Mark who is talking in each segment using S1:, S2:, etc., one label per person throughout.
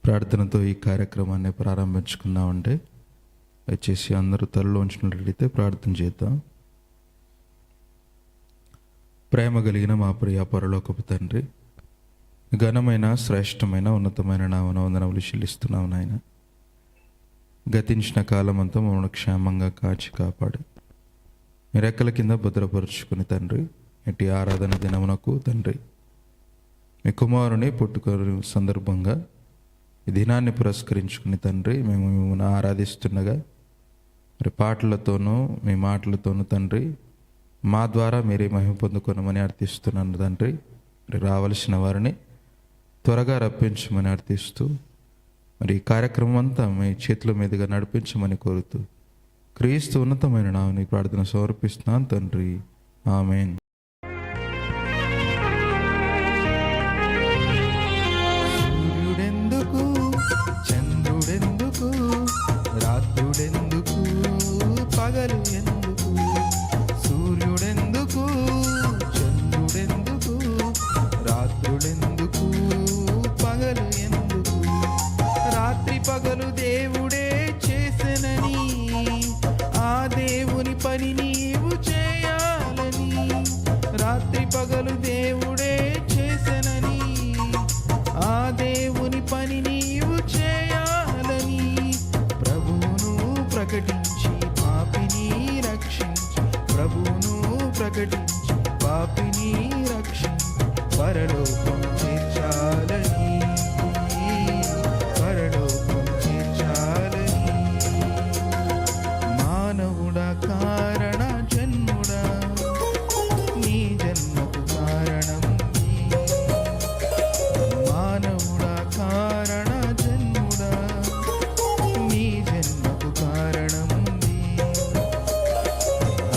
S1: ప్రార్థనతో ఈ కార్యక్రమాన్ని ప్రారంభించుకుందామంటే వచ్చేసి అందరూ తలలో ఉంచినట్లయితే ప్రార్థన చేద్దాం. ప్రేమ కలిగిన మా ప్రియ పరలోకపు తండ్రి, ఘనమైన శ్రేష్టమైన ఉన్నతమైన నామమున వందనములు చెల్లిస్తున్నాము నాయన. గతించిన కాలం అంతా మమ్మల్ని క్షేమంగా కాచి కాపాడు మీ రెక్కల కింద భద్రపరుచుకుని తండ్రి, ఇటు ఆరాధన దినమునకు తండ్రి మీ కుమారుని పుట్టుకొని సందర్భంగా ఈ దినాన్ని పురస్కరించుకుని తండ్రి మేము మిమ్మల్ని ఆరాధిస్తుండగా మరి పాటలతోనూ మీ మాటలతోనూ తండ్రి మా ద్వారా మీరే మహిమ పొందుకొనమని అర్థిస్తున్నాను తండ్రి. మరి రావలసిన వారిని త్వరగా రప్పించమని అర్థిస్తూ మరి ఈ కార్యక్రమం అంతా మీ చేతుల మీదుగా నడిపించమని కోరుతూ క్రీస్తు ఉన్నతమైన నామమున ప్రార్థన సమర్పిస్తున్నాను తండ్రి, ఆమేన్.
S2: సూర్యుడెందుకు, చంద్రుడెందుకు, రాత్రుడెందుకు, పగలు ఎందుకు? సూర్యుడెందుకు, చంద్రుడెందుకు, రాత్రుడెందుకు, పగలు ఎందుకు? రాత్రి పగలు దేవుడే చేసెనని, ఆ దేవుని పని నీవు చేయాలని. రాత్రి పగలు దేవుడే చేసెనని, ఆ దేవుని పని నీవు చేయాలని. ప్రభువును ప్రకటించి పాపిని రక్షించి, ప్రభువును ప్రకటించి పాపిని రక్షించి పరలోకం చేర్చాలని, పరలోకం చేర్చాలని. మానవుడా కారణ జన్ముడా, నీ జన్మకు కారణం నీ. మానవుడా కారణ జన్ముడా, నీ జన్మకు కారణం నీ.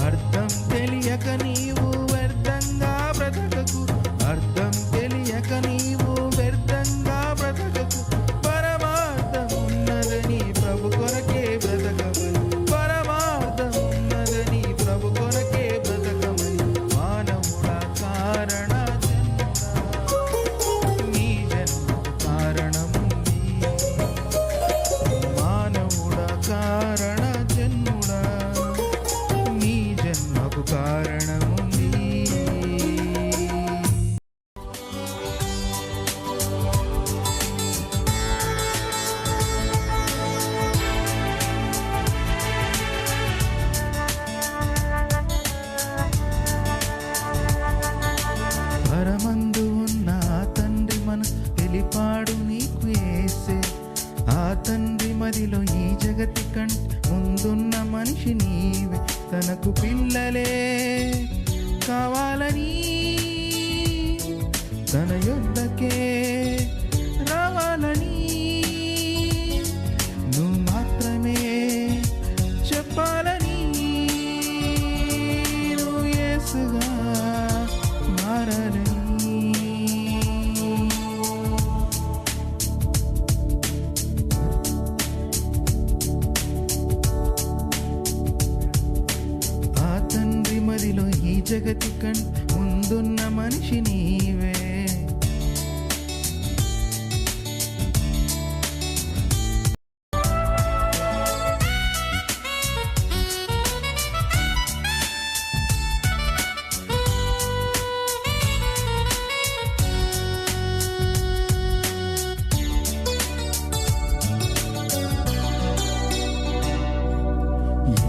S2: అర్థం తెలియక నీవు వ్యర్థంగా బ్రతకకు, అర్థం తెలియక నీవు వ్యర్థంగా బ్రతకకు. పరమార్థం ఉన్నదని ప్రభు కొరకే బ్రతకమని, పరమార్థం ఉన్నదని ప్రభు కొరకే బ్రతకమని. మానవుడా కారణ జన్ముడా, నీ జన్మకు కారణం నీ. మానవుడా కారణ జన్ముడా, నీ జన్మకు కారణం నీ. పరమందు ఉన్న ఆ తండ్రి మనసు తెలిపాడు నీకు యేసే. ఆ తండ్రి మదిలో ఈ జగతి కంటే ముందున్న మనిషి నీవే. తనకు పిల్లలే కావాలని తన యొద్దకే రావాలని నువ్వు మాత్రమే చెప్పాలని. నువ్వు యేసుగా మారాలని. ఆ తండ్రి మదిలో ఈ జగతి కంటే ముందున్న మనిషి నీవే.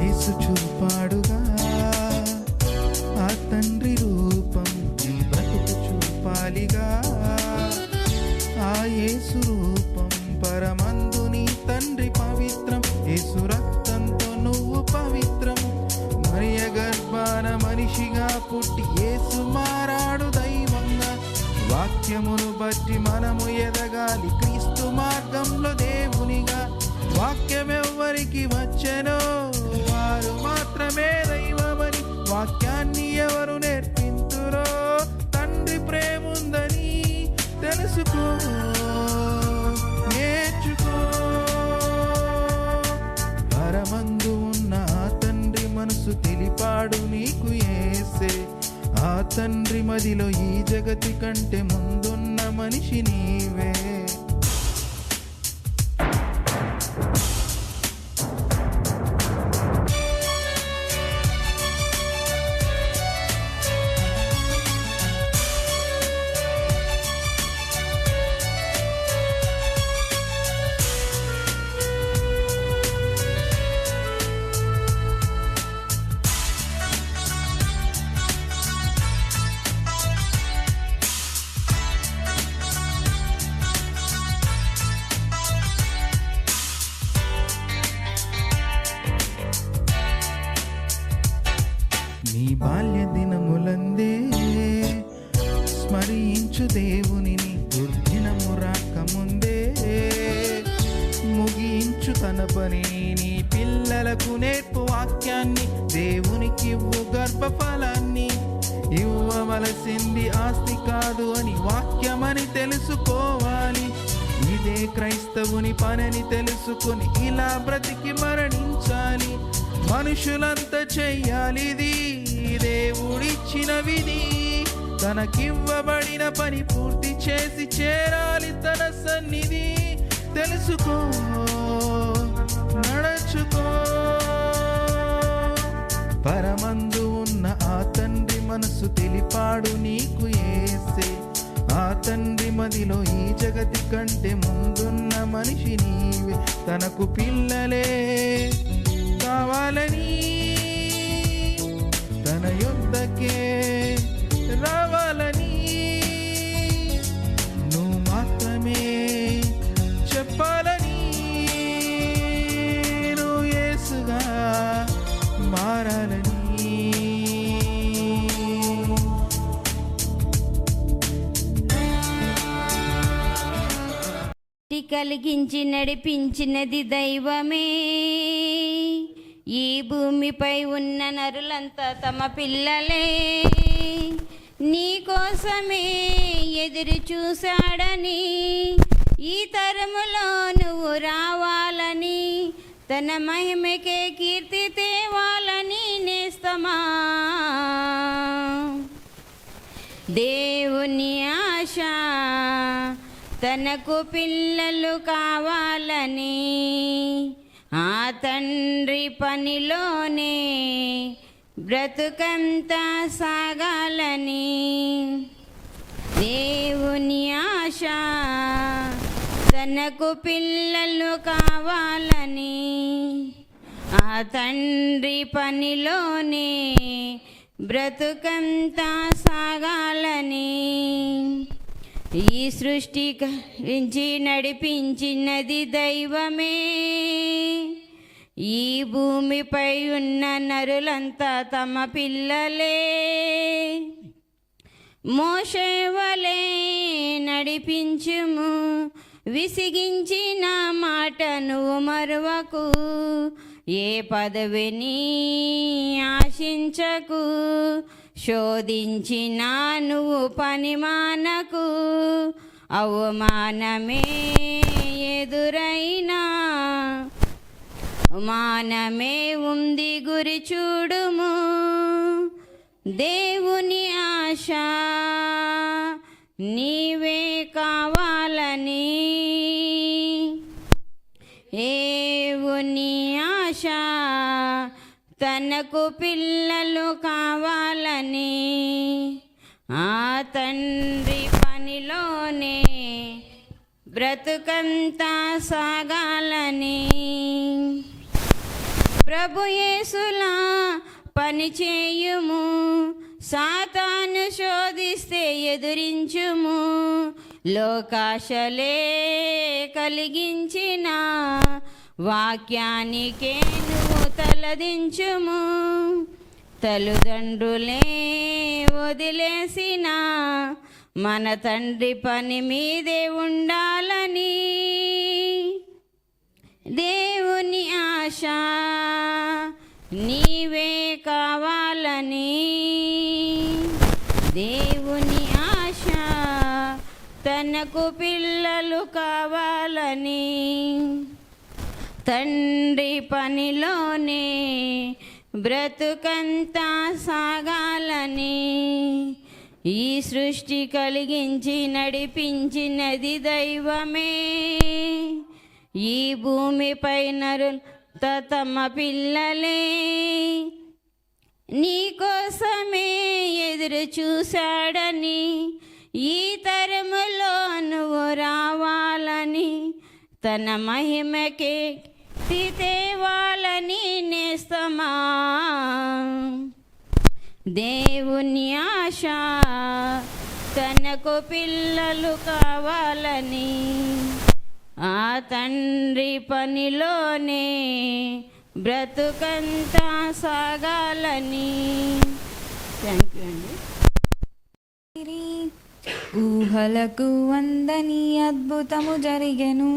S2: యేసు చూపాడుగా ఆ తండ్రి రూపం, నీ బ్రతుకు చూపాలిగా ఆ యేసు రూపం. పరమందు నీ తండ్రి పవిత్రం, యేసు రక్తంతో నువ్వు పవిత్రం. మరియ గర్భాన మనిషిగా పుట్టి యేసు మారాడు దైవంగా. వాక్యమును బట్టి మనము ఎదగాలి క్రీస్తు మార్గంలో దేవునిగా. వాక్యమెవ్వరికి వచ్చెనో వారు మాత్రమే దైవమని, వాక్యాన్ని ఎవరు నేర్పింతురో తండ్రి ప్రేముందని తెలుసుకో, నేర్చుకో. పరమందు ఉన్న ఆ తండ్రి మనసు తెలిపాడు నీకు యేసే. ఆ తండ్రి మదిలో ఈ జగతి కంటే ముందున్న మనిషి నీవే. క్రైస్తవుని నీ పిల్లలకు నేర్పు వాక్యాన్ని, దేవునికివ్వు గర్భఫలాన్ని. ఇవ్వవలసింది ఆస్తి కాదు అని వాక్యమని తెలుసుకోవాలి. ఇదే క్రైస్తవుని పనని తెలుసుకుని ఇలా బ్రతికి మరణించాలి. మనుషులంతా చెయ్యాలిది దేవుడిచ్చిన విధి. తనకివ్వబడిన పని పూర్తి చేసి చేరాలి తన సన్నిధి. తెలుసుకో, నడచుకో. పరమందు ఉన్న ఆ తండ్రి మనసు తెలిపాడు నీకు యేసే. ఆ తండ్రి మదిలో ఈ జగతి కంటే ముందున్న మనిషి నీవే. తనకు పిల్లలే కావాలని తన యొద్దకే రావాలని నువ్వు మాత్రమే చెప్పాలని, నువ్వు యేసుగా మారాలని.
S3: కలిగించి నడిపించినది దైవమే. ఈ భూమిపై ఉన్న నరులంతా తమ పిల్లలే. నీ కోసమే ఎదురు చూశాడని, ఈ తరములో నువ్వు రావాలని, తన మహిమకే కీర్తి తేవాలని నేస్తమా. దేవుని ఆశ తనకు పిల్లలు కావాలని, ఆ తండ్రి పనిలోనే బ్రతుకంతా సాగాలని. దేవుని ఆశ తనకు పిల్లలు కావాలని, ఆ తండ్రి పనిలోనే బ్రతుకంతా సాగాలని. ఈ సృష్టి గురించి నడిపించినది దైవమే. ఈ భూమిపై ఉన్న నరులంతా తమ పిల్లలే. మోషే వలె నడిపించుము, విసిగించిన మాట నువ్వు మరువకు. ఏ పదవిని ఆశించకు, శోధించిన నువ్వు పని మానకు. అవమానమే ఎదురైనా మానమే ఉంది గురి చూడుము. దేవుని ఆశ నీవే కావాలని, దేవుని ఆశ తనకు పిల్లలు కావాలని, ఆ తండ్రి పనిలోనే బ్రతుకంతా సాగాలని. ప్రభు యేసులా పని చేయుము, సాతాను శోధిస్తే ఎదురించుము. లోకాశలే కలిగించిన వాక్యానికే నువ్వు తలదించుము. తల్లిదండ్రులే వదిలేసిన మన తండ్రి పని మీదే ఉండాలని. దేవుని ఆశ నీవే కావాలని, దేవుని ఆశ తనకు పిల్లలు కావాలని, తండ్రి పనిలోనే బ్రతుకంతా సాగాలని. ఈ సృష్టి కలిగించి నడిపించినది దైవమే. ఈ భూమిపై నరులంతా తమ పిల్లలే. నీ కోసమే ఎదురు చూశాడని, ఈ తరములో నువ్వు రావాలని, తన మహిమకే తేవాలని నేస్తమా. దేవుని ఆశ తనకు పిల్లలు కావాలని, ఆ తండ్రి పనిలోనే బ్రతుకంతా సాగాలని. థ్యాంక్ యూ అండి.
S4: ఊహలకు అందని అద్భుతము జరిగెను,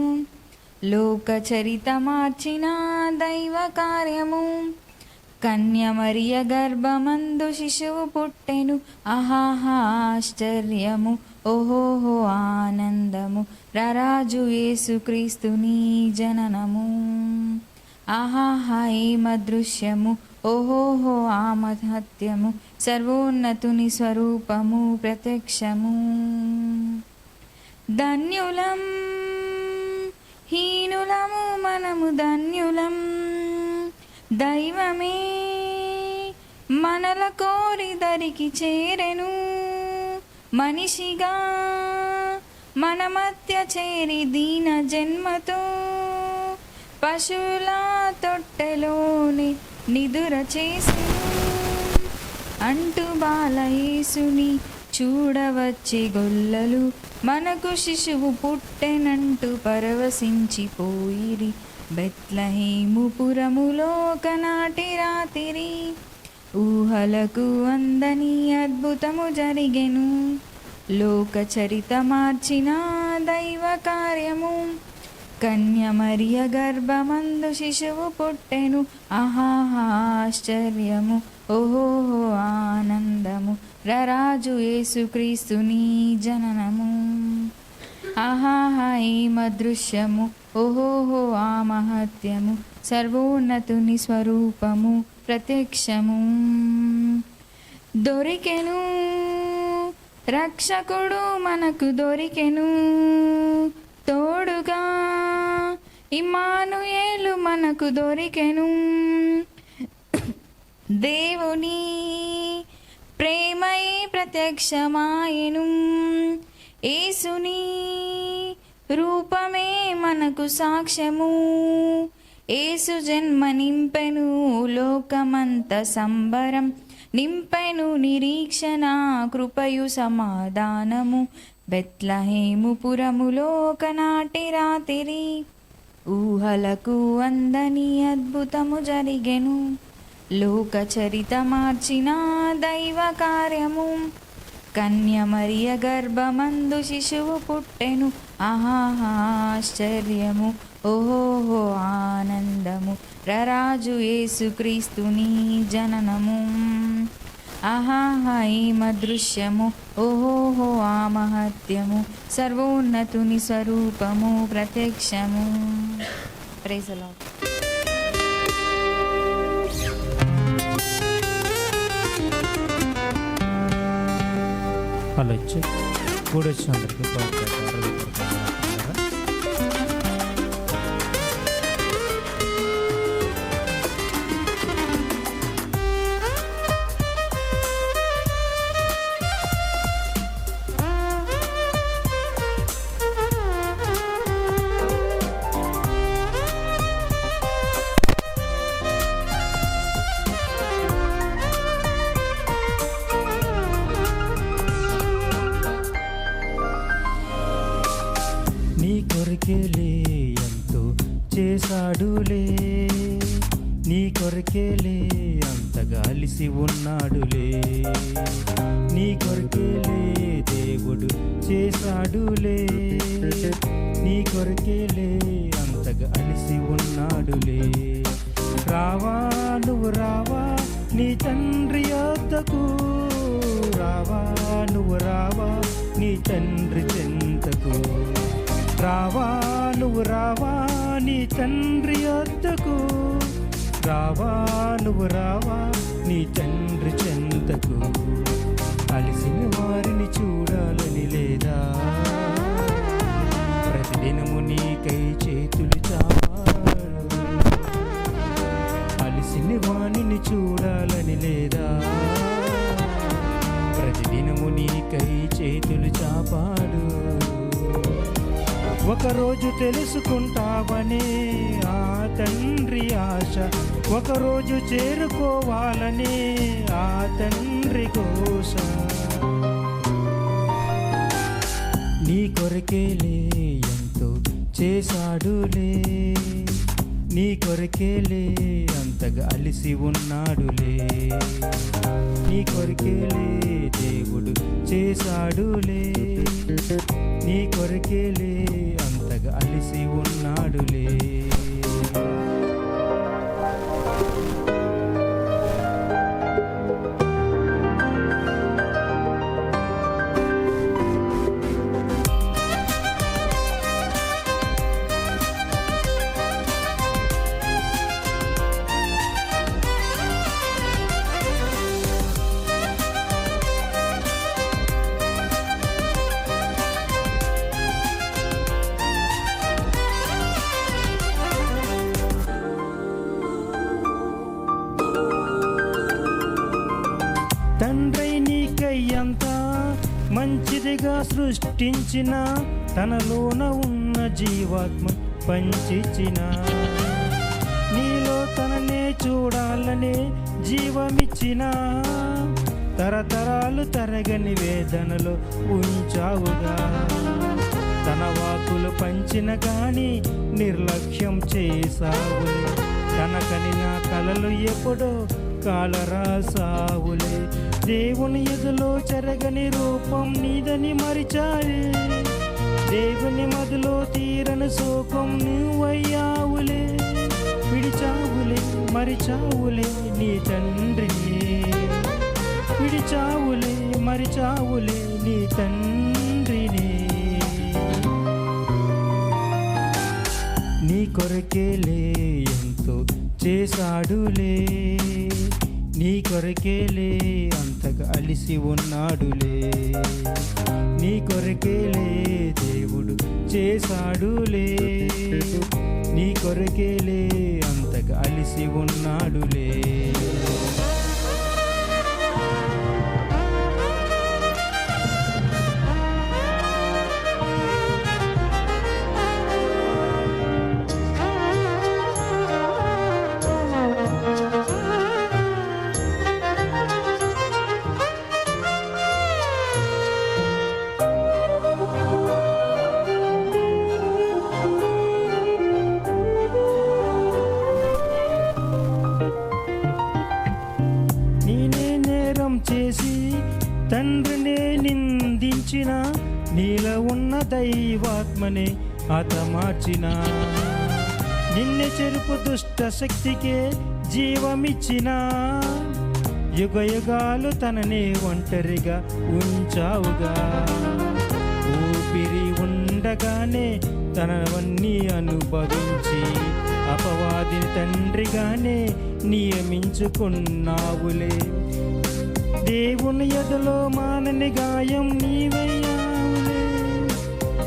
S4: లోక చరిత మార్చిన దైవ కార్యము. కన్యమరియ గర్భమందు శిశువు పుట్టెను, ఆహాహా ఆశ్చర్యము, ఓహోహో ఆనందము, రరాజు యేసుక్రీస్తుని జననము. ఆహాహా ఏమ దృశ్యము, ఓహోహో ఆ మహత్యము, సర్వోన్నతుని స్వరూపము ప్రత్యక్షము. ధన్యులం హీనులము మనము ధన్యులం, దైవమే మనల కోరి దరికి చేరెను, మనిషిగా మన మధ్య చేరి దీన జన్మతో పశువుల తొట్టెలోని నిదుర చేసెను. అంటూ బాలయేసుని చూడవచ్చి గొల్లలు, మనకు శిశువు పుట్టెనంటూ పరవశించిపోయిరి. బెత్లహేము పురములో ఒకనాటి రాత్రి ఊహలకు అందని అద్భుతము జరిగెను. లోక చరిత మార్చిన దైవ కార్యము. కన్యమరియ గర్భమందు శిశువు పుట్టెను, ఆహాహా ఆశ్చర్యము, ఓహోహో ఆనందము, రరాజు యేసుక్రీస్తుని జననము. ఆహాహా ఏమ దృశ్యము, ఓహోహో ఆ మహత్యము, సర్వోన్నతుని స్వరూపము ప్రత్యక్షము. దొరికెను రక్షకుడు మనకు దొరికెను, తోడుగా ఇమ్మానుయేలు మనకు దొరికెను. దేవుని ప్రేమయే ప్రత్యక్షమాయెను, యేసుని రూపమే మనకు సాక్ష్యము. యేసు జన్మ నింపెను లోకమంత సంబరం, నింపెను నిరీక్షణ కృపయు సమాధానము. బెత్లహేము పురములో ఒకనాటి రాత్రి ఊహలకు అందని అద్భుతము జరిగెను. లోక చరిత మార్చిన దైవ కార్యము. కన్యమరియ గర్భమందు శిశువు పుట్టెను, ఆహాహా ఆశ్చర్యము, ఓహోహో ఆనందము, రరాజు యేసుక్రీస్తుని జననము. ఆహాహా ఏమ దృశ్యము, ఓహోహో ఆ మహత్యము, సర్వోన్నతుని స్వరూపము ప్రత్యక్షము. Praise the lord.
S5: వాళ్ళు వచ్చి కూడొచ్చిన అందరికీ నీ కొరకేలే ఎంతో చేశాడులే, నీ కొరకేలే అంతగా అలిసి ఉన్నాడులే. నీ కొరకేలే దేవుడు చేశాడులే, నీ కొరకేలే అంతగా అలిసి ఉన్నాడులే. రావా నువ్వు రావా నీ తండ్రి యొద్దకు, రావా నువ్వు రావా నీ తండ్రి చెంతకు. రావా నువ్వు రావా నీ తండ్రి యొద్దకు, రావా నువ్వు రావా నీ తండ్రి చెంతకు. అలిసిన వారిని చూడాలని లేదా, ప్రతిదినము నీకై చేతులు చాపాడు. అలిసిన వాణిని చూడాలని లేదా, ప్రతిదినము నీకై చేతులు చాపాడు. ఒకరోజు తెలుసుకుంటావనే ఆ తండ్రి ఆశ, ఒకరోజు చేరుకోవాలనే ఆ తండ్రి ఘోష. నీ కొరకేలే ఎంతో చేశాడులే, నీ కొరకేలే అంతగా అలిసి ఉన్నాడులే. నీ కొరకేలే దేవుడు చేశాడులే, నీ కొరకేలే అంతగా అంతగా అలిసి ఉన్నాడులే. తండ్రి నీకై అంతా మంచిదిగా సృష్టించిన, తనలోన ఉన్న జీవాత్మ పంచిచ్చిన, నీలో తననే చూడాలనే జీవమిచ్చిన, తరతరాలు తరగని వేదనలో ఉంచావుగా. తన వాకులు పంచిన గాని నిర్లక్ష్యం చేసావులే, కనకని నా కలలు ఎప్పుడో కాలరాసావులే. దేవుని ఎదులో చెరగని రూపం నీదని మరిచావే, దేవుని మదిలో తీరని శోకం నువ్వయ్యావులే. విడిచావులే మరిచావులే నీ తండ్రిని, విడిచావులే మరిచావులే నీ తండ్రిని. నీ కొరకేలే ఎంతో చేశాడులే, నీ కొరకేలే అంతగా అలిసి ఉన్నాడులే. నీ కొరకేలే దేవుడు చేశాడులే, నీ కొరకేలే అంతగా అలిసి ఉన్నాడులే. చేసి తండ్రినే నిందించిన, నీలో ఉన్న దైవాత్మనే హతమార్చిన, నిన్ను చెరుపు దుష్ట శక్తికే జీవమిచ్చిన, యుగ యుగాలు తననే ఒంటరిగా ఉంచావుగా. ఊపిరి ఉండగానే తనవన్నీ అనుభవించి, అపవాదిని తండ్రిగానే నియమించుకున్నావులే. దేవుని ఎదులో మానని గాయం నీవయ్యావులే,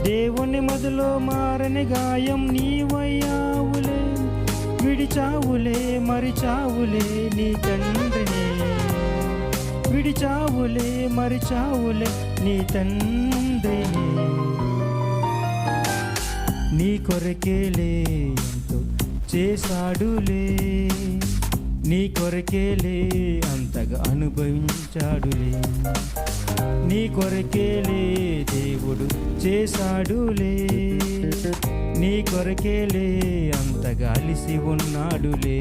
S5: దేవుని మదిలో మారని గాయం నీవయ్యావులే. విడిచావులే మరిచావులే నీ తండ్రిని, విడిచావులే మరిచావులే నీ తండ్రిని. నీ కొరకేలే ఎంతో చేశాడులే, నీ కొరకేలే అంతగా అనుభవించాడులే. నీ కొరకేలే దేవుడు చేశాడులే, నీ కొరకేలే అంతగా అలిసి ఉన్నాడులే.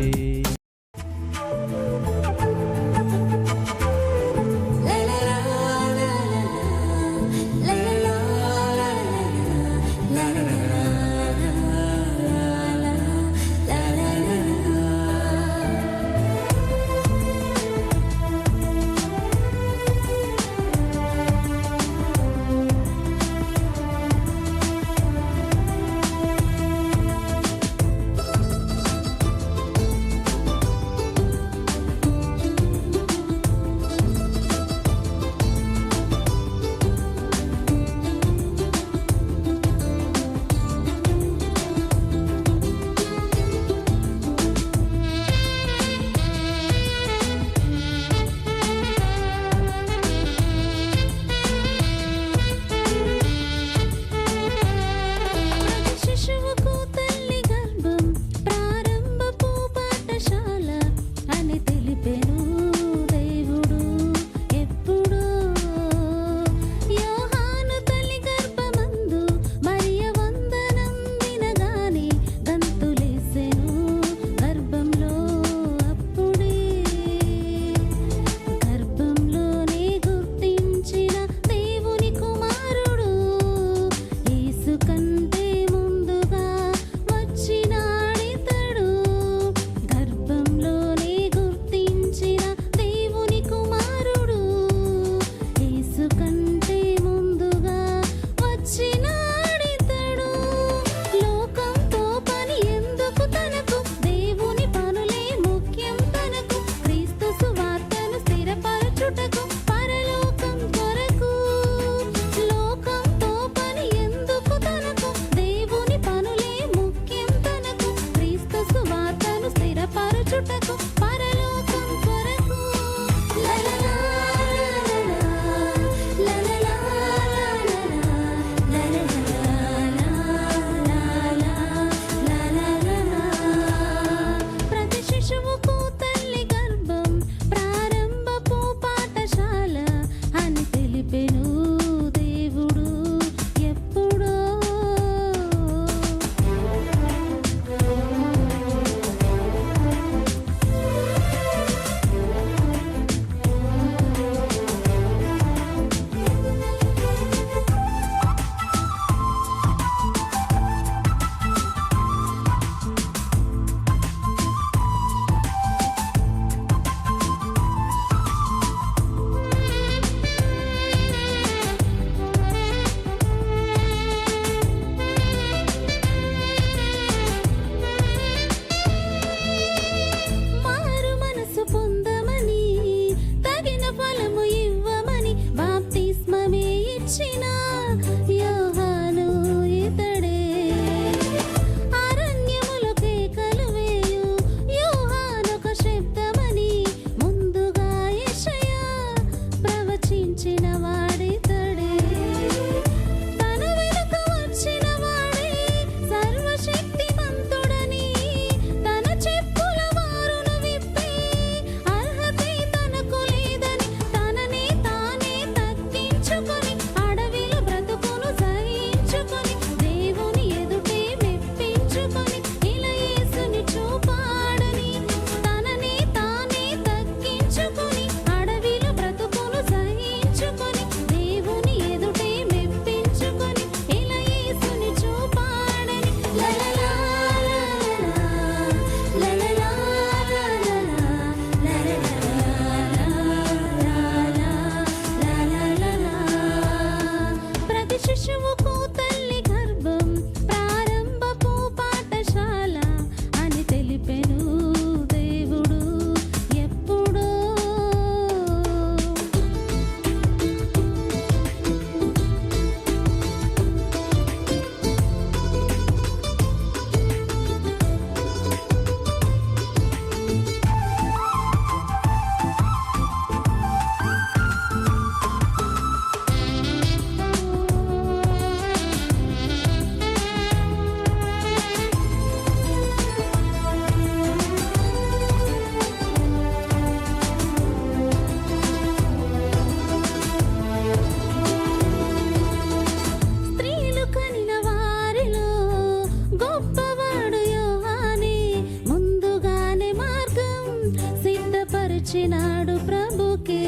S6: వచ్చినాడు ప్రభుకే.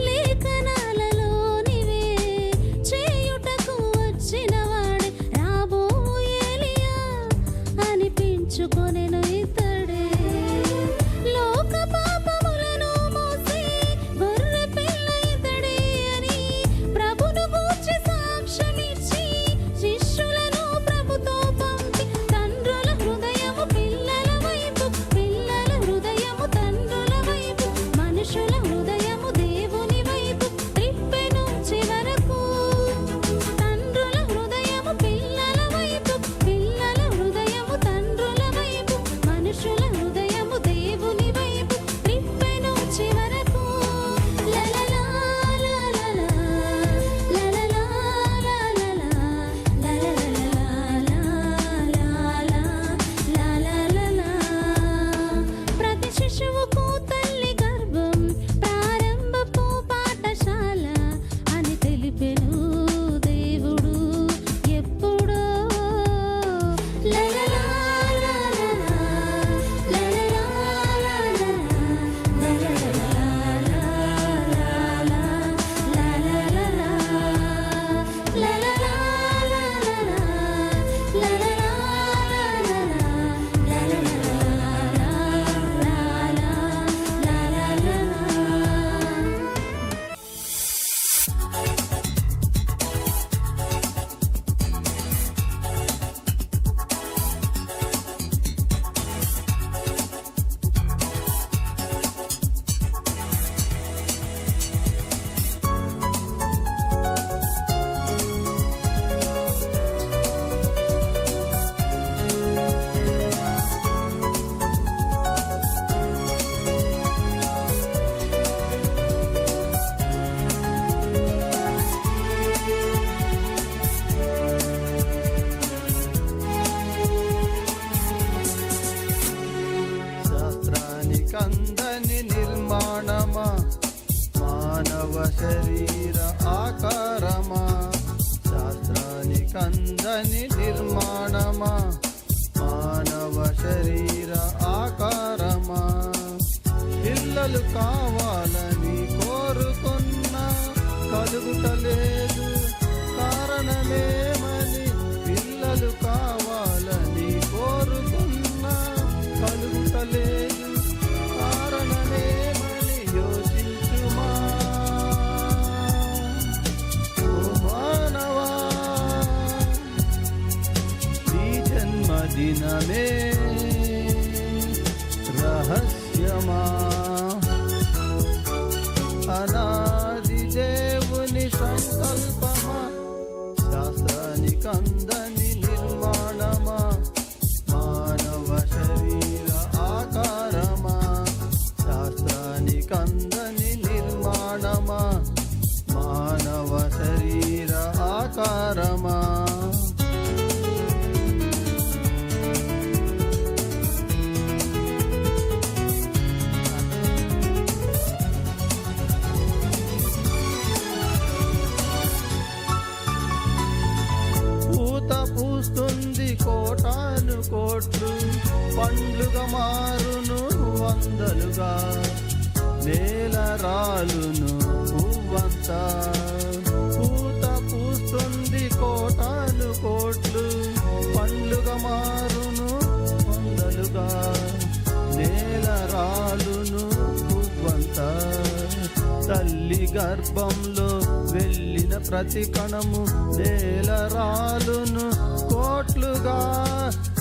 S6: లేఖనాలలోనివే చేయుటకు వచ్చిన వాడే రాబోయే ఎలీయా అనిపించుకొనెను ఇతడే. లోక పాపములను మోసే గొర్రె పిల్ల ఇతడే అని ప్రభును గూర్చి సాక్ష్యమిచ్చి శిష్యులను ప్రభుతో పంపి తండ్రుల హృదయము పిల్లల వైపు, పిల్లల హృదయము తండ్రుల వైపు, మనుషుల హృదయము దేవుని వైపు త్రిప్పెను చివరకు. తండ్రుల హృదయము పిల్లల వైపు, పిల్లల హృదయము తండ్రుల వైపు, మనుషుల హృదయము దేవుని వైపు త్రిప్పెను చివరకు. లలలా లలలా లలలా లలలా. ప్రతి శిశువుకు తల్లి గర్భం ప్రారంభపు పాఠశాల అని తెలిపెను దేవుడు ఎప్పుడో. లలలా లలలా లలలా
S2: శాస్త్రానికందని నిర్మాణమా మానవ శరీర ఆకారమా. శాస్త్రానికందని నిర్మాణమా మానవ శరీర ఆకారమా. పిల్లలు కావాలని కోరుకున్నా కలుగుటలేదు కారణమేమని. పిల్లలు కావాలని కోరుకున్నా కలుగుటలేదు కారణమేమని యోచించుమా. ఓ మానవా, ఈ జన్మదినమే రహస్యమా. అనాది దేవుని సంకల్పమా. శాస్త్రానికందని నిర్మాణమా మానవ శరీర ఆకారమా. శాస్త్రానికందని నిర్మాణమా మానవ శరీర ఆకారమా. పూత పూస్తుంది కోటాను కోట్లు, పండ్లుగా మారును వందలుగా, నేల రాలును పువ్వంతా. పూత పూస్తుంది కోటాను కోట్లు, పండ్లుగా మారును వందలుగా, నేల రాలును పువ్వంతా. తల్లి గర్భంలో వెళ్ళిన ప్రతి కణము నేల రాలును కోట్లుగా,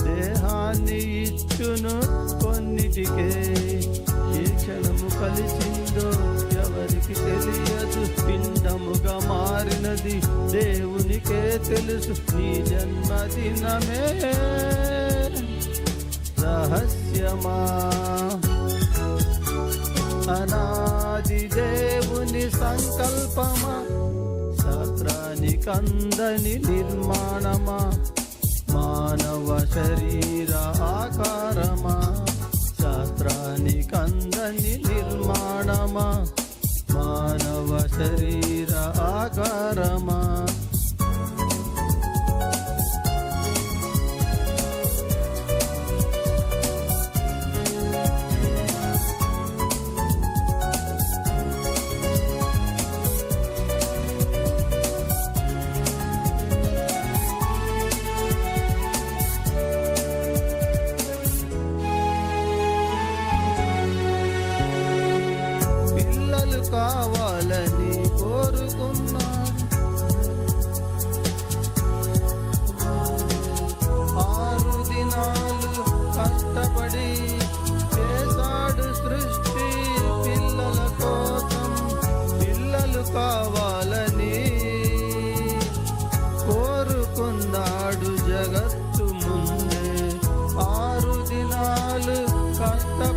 S2: దేహాన్ని ఇచ్చును కొన్నిటికే. ఏ క్షణము కలిసిందో ఎవరికి తెలియదు, పిండముగా మారినది దేవునికే తెలుసు. నీ జన్మదినమే రహస్యమా. అనాది దేవుని సంకల్పమా. శాస్త్రానికందని నిర్మాణమా మానవ శరీర ఆకారమా. శాస్త్రానికందని నిర్మాణమా మానవ శరీర ఆకారమా.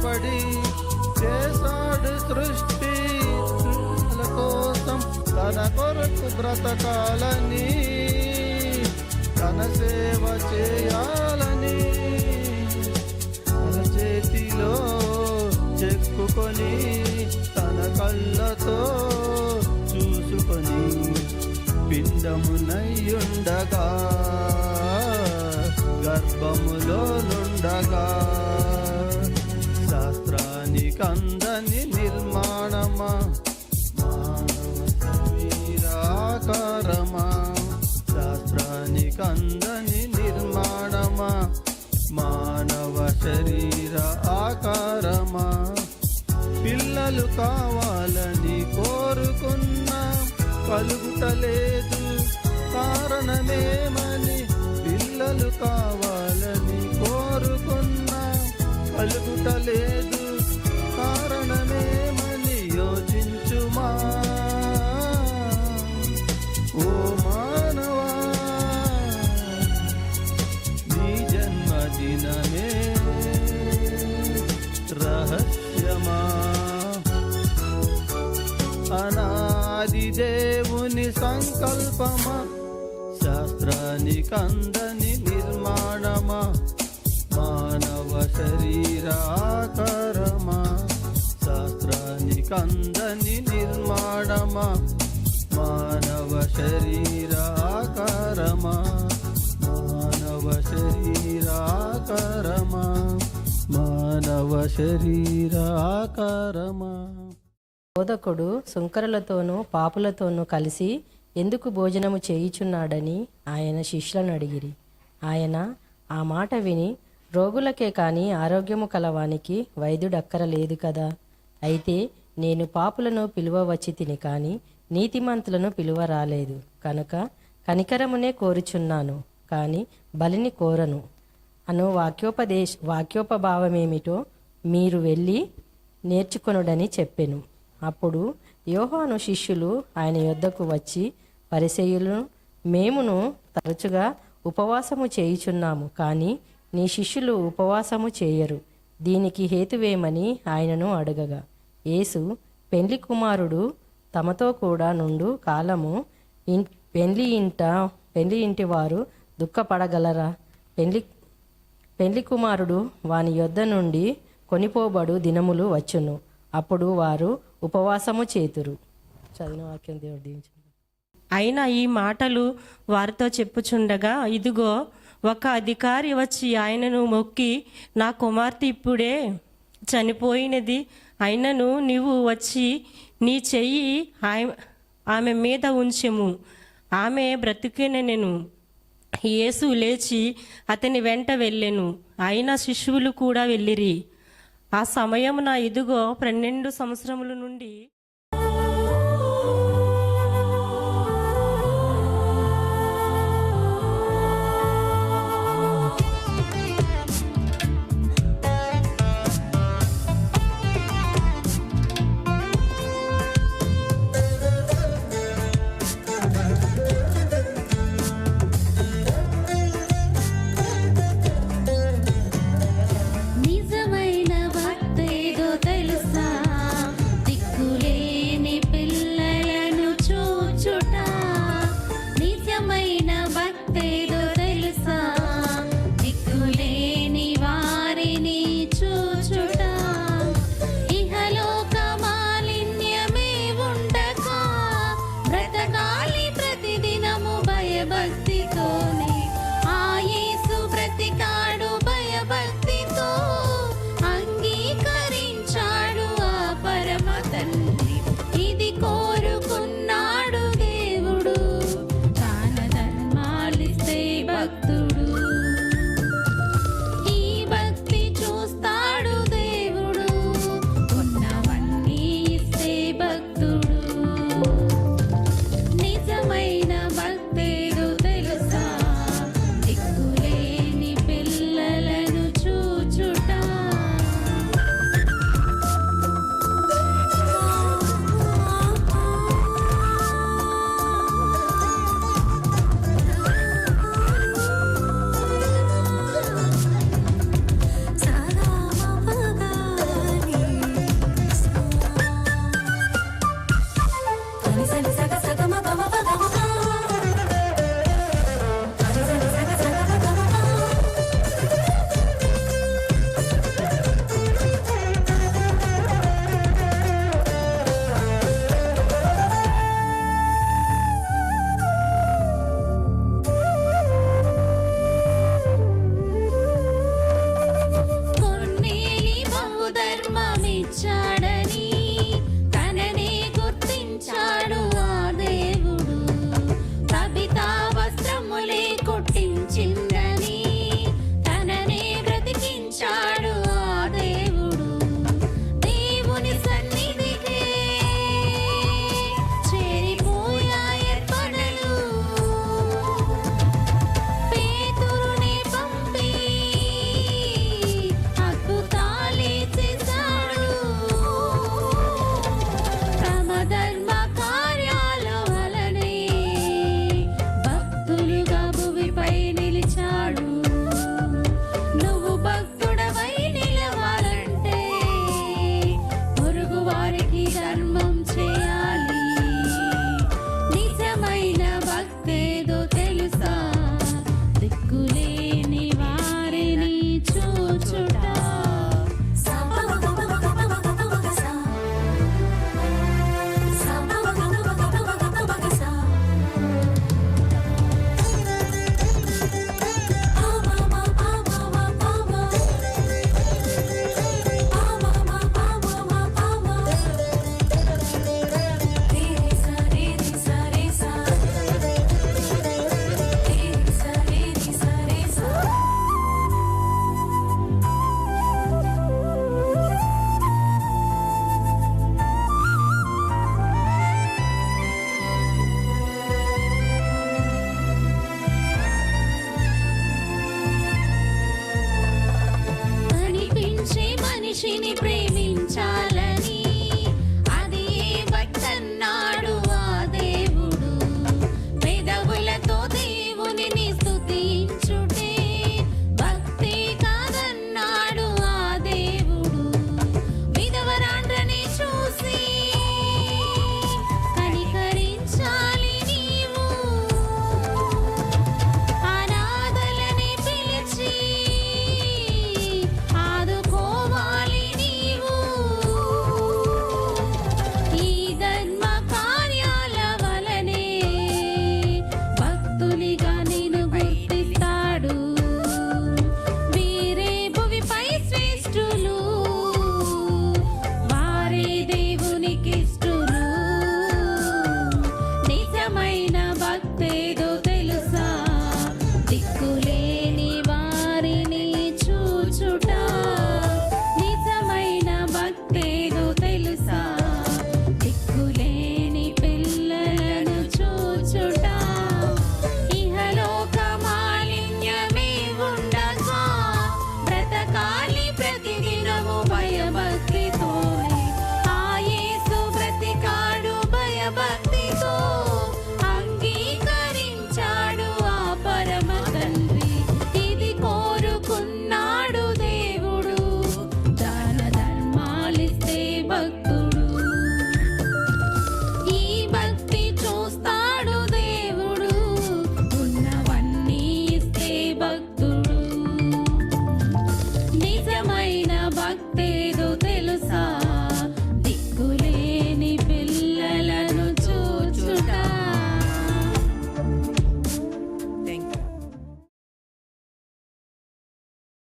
S2: కష్టపడి చేశాడు సృష్టి సృష్టిల కోసం తన కొరకు బ్రతకాలని తన సేవ చేయాలని తన చేతిలో చెక్కుకొని తన కళ్ళతో చూసుకొని పిండమునయ్యుండగా గర్భములో నుండగా శాస్త్రానికందని నిర్మాణమా మానవ శరీరాకారమా శాస్త్రానికందని నిర్మాణమా మానవ శరీర ఆకారమా పిల్లలు కావాలని కోరుకున్నా కలుగుటలేదు కారణమేమని పిల్లలు కావాలని కోరుకున్నా కలుగుటలేదు కారణమేమని యోచించుమా ఓ మానవా నీ జన్మదినమే రహస్యమా అనాది దేవుని సంకల్పమా శాస్త్రానికందని నిర్మాణమా మానవ శరీరాకారమా శాస్త్రానికందని నిర్మాణమా మానవ శరీరాకారమా మానవ శరీరాకారమా మానవ శరీరాకారమా.
S7: బోధకుడు సుంకరులతోనూ పాపులతోనూ కలిసి ఎందుకు భోజనము చేయుచున్నాడని ఆయన శిష్యులను అడిగిరి. ఆయన ఆ మాట విని, రోగులకే కాని ఆరోగ్యము కలవానికి వైద్యుడక్కరలేదు కదా, అయితే నేను పాపులను పిలువవచ్చి తిని కాని నీతిమంతులను పిలువ రాలేదు, కనుక కనికరమునే కోరుచున్నాను కాని బలిని కోరను అను వాక్యోపభావమేమిటో మీరు వెళ్ళి నేర్చుకొనుడని చెప్పెను. అప్పుడు యోహాను శిష్యులు ఆయన యొద్దకు వచ్చి, పరిసయ్యులను మేమును తరచుగా ఉపవాసము చేయుచున్నాము, కానీ నీ శిష్యులు ఉపవాసము చేయరు, దీనికి హేతువేమని ఆయనను అడగగా, యేసు పెండ్లి కుమారుడు తమతో కూడా నుండు కాలము పెండ్లి ఇంటి వారు దుఃఖపడగలరా? పెండ్లి కుమారుడు వాని యొద్ద నుండి కొనిపోబడు దినములు వచ్చును, అప్పుడు వారు ఉపవాసము చేతురు. చదివిన వాక్యం దేవుడు దీవించును.
S8: అయినా ఈ మాటలు వారితో చెప్పుచుండగా, ఇదిగో ఒక అధికారి వచ్చి ఆయనను మొక్కి, నా కుమార్తె ఇప్పుడే చనిపోయినది, అయినను నీవు వచ్చి నీ చెయ్యి ఆమె మీద ఉంచెము, ఆమె బ్రతికినెను. యేసు లేచి అతని వెంట వెళ్ళెను. అయినా శిష్యులు కూడా వెళ్ళిరి. ఆ సమయమున ఇదిగో 12 సంవత్సరముల నుండి